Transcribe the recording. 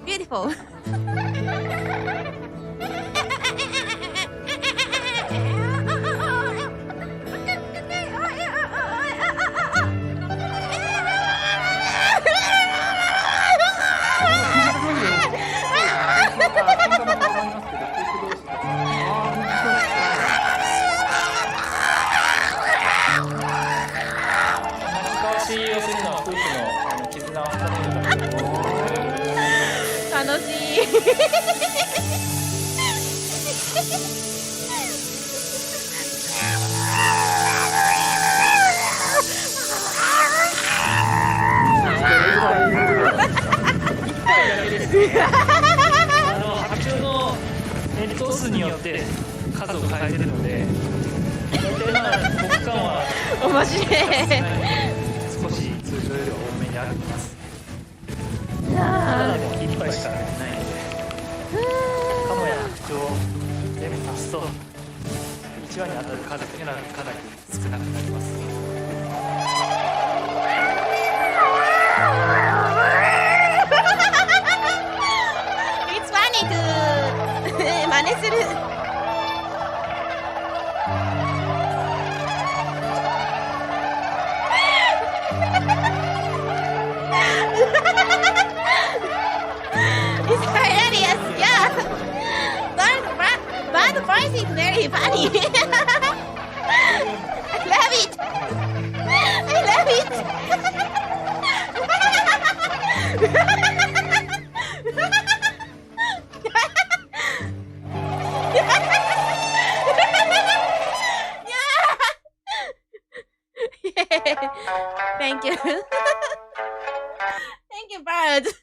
Beautiful.楽しい。白鳥の頭数によって数を変えてるので、大体まあ極寒は面白い。少し通常よりは多めに歩きます。ただでも1杯しかないので、カモや白鳥全部足すと1羽に当たる数っていうのはかなり少なくなります。It's funny to 真似する。It's hilarious, yeah. Bird voice is very funny. I love it. I love it. Thank you. Thank you, birds.